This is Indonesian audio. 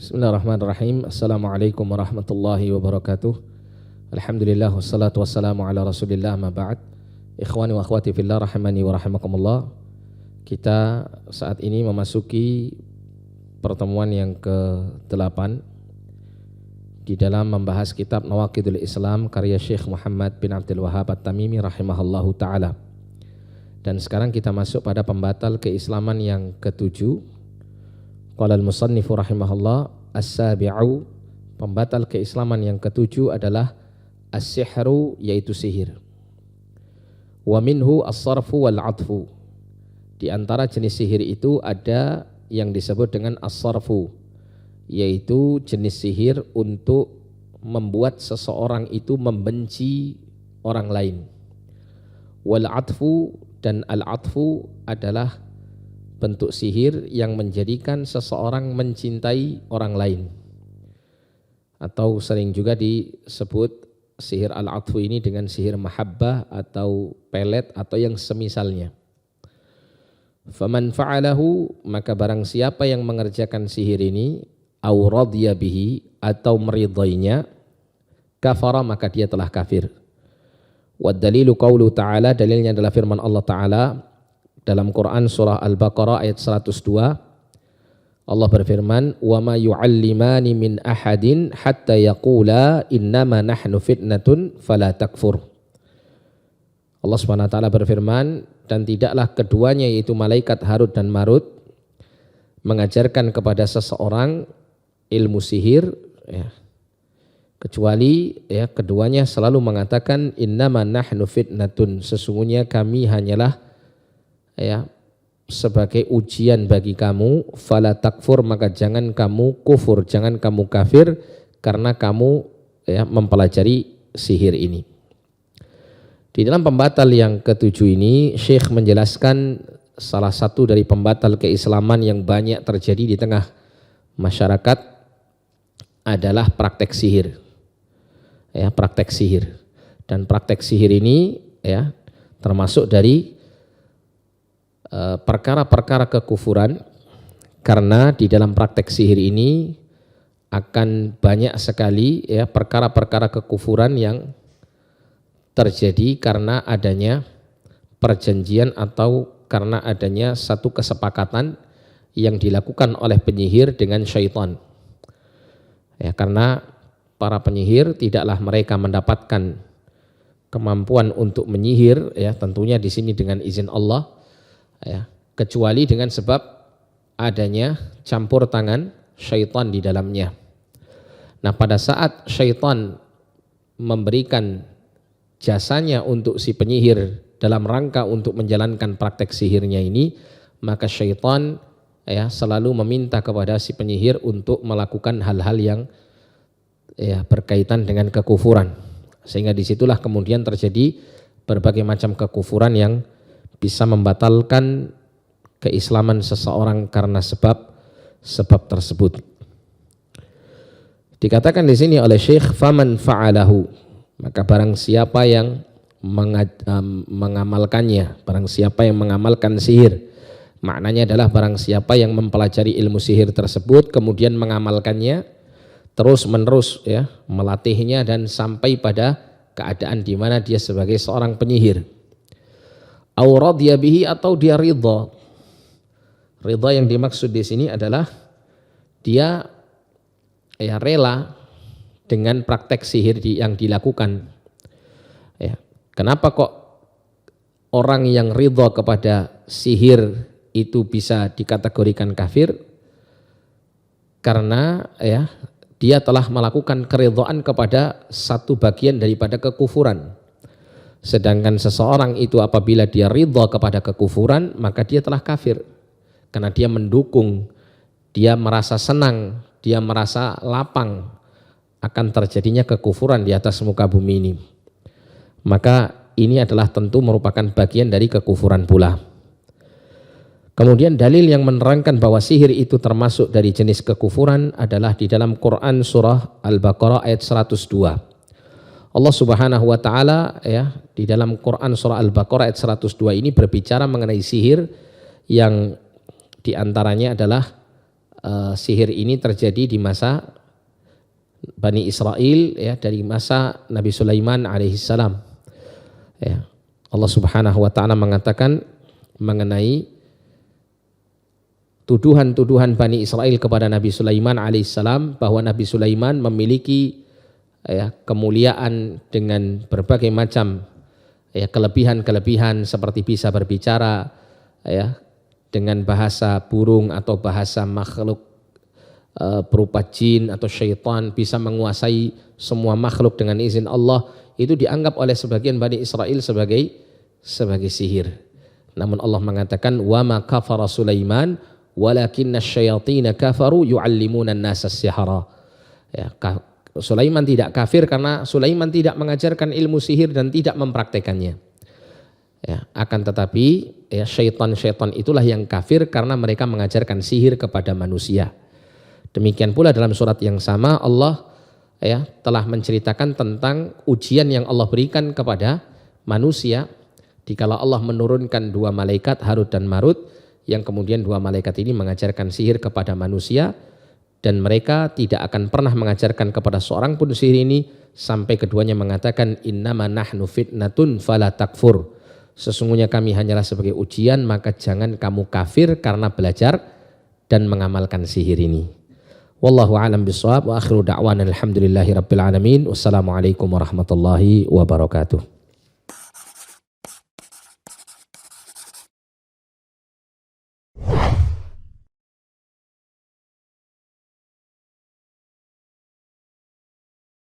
Bismillahirrahmanirrahim. Assalamualaikum warahmatullahi wabarakatuh. Alhamdulillah wassalatu wassalamu ala rasulillah ma ba'd. Ikhwani wa akhwati fillah rahimani wa rahimakumullah. Kita saat ini memasuki pertemuan yang ke-8 di dalam membahas kitab Nawaqidul Islam karya Syekh Muhammad bin Abdul Wahhab At-Tamimi rahimahullahu ta'ala. Dan sekarang kita masuk pada pembatal keislaman yang ke-7. Qala al-musannifu rahimahullah as-sabi'u, pembatal keislaman yang ke-7 adalah as-sihru, yaitu sihir. Wa minhu as-sarfu wal-'atfu. Di antara jenis sihir itu ada yang disebut dengan as-sarfu, yaitu jenis sihir untuk membuat seseorang itu membenci orang lain. Wal-'atfu, dan al-'atfu adalah bentuk sihir yang menjadikan seseorang mencintai orang lain, atau sering juga disebut sihir al-'atfu ini dengan sihir mahabbah atau pelet atau yang semisalnya. Faman fa'alahu, maka barang siapa yang mengerjakan sihir ini, au radhiya bihi, atau meridainya, kafara, maka dia telah kafir. Wad dalilu qaulu ta'ala, dalilnya adalah firman Allah Ta'ala dalam Quran surah Al-Baqarah ayat 102. Allah berfirman, wa ma yu'allimani min ahadin hatta yaqula innama nahnu fitnatun fala takfur. Allah Subhanahu wa taala berfirman, dan tidaklah keduanya yaitu malaikat Harut dan Marut mengajarkan kepada seseorang ilmu sihir, ya, kecuali keduanya selalu mengatakan innama nahnu fitnatun, sesungguhnya kami hanyalah sebagai ujian bagi kamu, fala takfur, maka jangan kamu kufur, jangan kamu kafir karena kamu mempelajari sihir ini. Di dalam pembatal yang ke-7 ini, Syekh menjelaskan salah satu dari pembatal keislaman yang banyak terjadi di tengah masyarakat adalah praktek sihir. Praktek sihir. Dan praktek sihir ini termasuk dari perkara-perkara kekufuran, karena di dalam praktek sihir ini akan banyak sekali perkara-perkara kekufuran yang terjadi karena adanya perjanjian atau karena adanya satu kesepakatan yang dilakukan oleh penyihir dengan syaitan. Karena para penyihir tidaklah mereka mendapatkan kemampuan untuk menyihir, tentunya di sini dengan izin Allah, kecuali dengan sebab adanya campur tangan syaitan di dalamnya. Nah, pada saat syaitan memberikan jasanya untuk si penyihir dalam rangka untuk menjalankan praktek sihirnya ini, maka syaitan selalu meminta kepada si penyihir untuk melakukan hal-hal yang berkaitan dengan kekufuran, sehingga disitulah kemudian terjadi berbagai macam kekufuran yang bisa membatalkan keislaman seseorang karena sebab tersebut. Dikatakan di sini oleh Syekh, faman fa'alahu, maka barang siapa yang mengamalkannya, barang siapa yang mengamalkan sihir, maknanya adalah barang siapa yang mempelajari ilmu sihir tersebut kemudian mengamalkannya terus menerus, melatihnya dan sampai pada keadaan di mana dia sebagai seorang penyihir. Au radhiya bihi, atau dia ridha. Ridha yang dimaksud di sini adalah dia rela dengan praktek sihir yang dilakukan. Kenapa kok orang yang ridha kepada sihir itu bisa dikategorikan kafir? Karena dia telah melakukan keridhaan kepada satu bagian daripada kekufuran. Sedangkan seseorang itu apabila dia ridha kepada kekufuran, maka dia telah kafir. Karena dia mendukung, dia merasa senang, dia merasa lapang akan terjadinya kekufuran di atas muka bumi ini. Maka ini adalah tentu merupakan bagian dari kekufuran pula. Kemudian dalil yang menerangkan bahwa sihir itu termasuk dari jenis kekufuran adalah di dalam Quran surah Al-Baqarah ayat 102. Allah Subhanahu wa taala di dalam Quran surah Al-Baqarah ayat 102 ini berbicara mengenai sihir yang diantaranya adalah sihir ini terjadi di masa Bani Israel, ya, dari masa Nabi Sulaiman alaihissalam. Ya. Allah Subhanahu wa taala mengatakan mengenai tuduhan-tuduhan Bani Israel kepada Nabi Sulaiman alaihissalam bahwa Nabi Sulaiman memiliki, ya, kemuliaan dengan berbagai macam, ya, kelebihan-kelebihan seperti bisa berbicara, ya, dengan bahasa burung atau bahasa makhluk berupa jin atau syaitan, bisa menguasai semua makhluk dengan izin Allah. Itu dianggap oleh sebagian Bani Israel sebagai sihir. Namun Allah mengatakan wa ma kafara Sulaiman walakinna syayatina kafaru yu'allimuna an-nasa as-sihra. Ya, Sulaiman tidak kafir karena Sulaiman tidak mengajarkan ilmu sihir dan tidak mempraktekannya. Ya, akan tetapi, ya, syaitan-syaitan itulah yang kafir karena mereka mengajarkan sihir kepada manusia. Demikian pula dalam surat yang sama Allah, ya, telah menceritakan tentang ujian yang Allah berikan kepada manusia dikala Allah menurunkan 2 malaikat Harut dan Marut, yang kemudian 2 malaikat ini mengajarkan sihir kepada manusia, dan mereka tidak akan pernah mengajarkan kepada seorang pun sihir ini sampai keduanya mengatakan innama nahnu fitnatun fala takfur. Sesungguhnya kami hanyalah sebagai ujian, maka jangan kamu kafir karena belajar dan mengamalkan sihir ini. Wallahu a'lam bishawab wa akhiru da'wana alhamdulillahi rabbil alamin. Wassalamualaikum warahmatullahi wabarakatuh.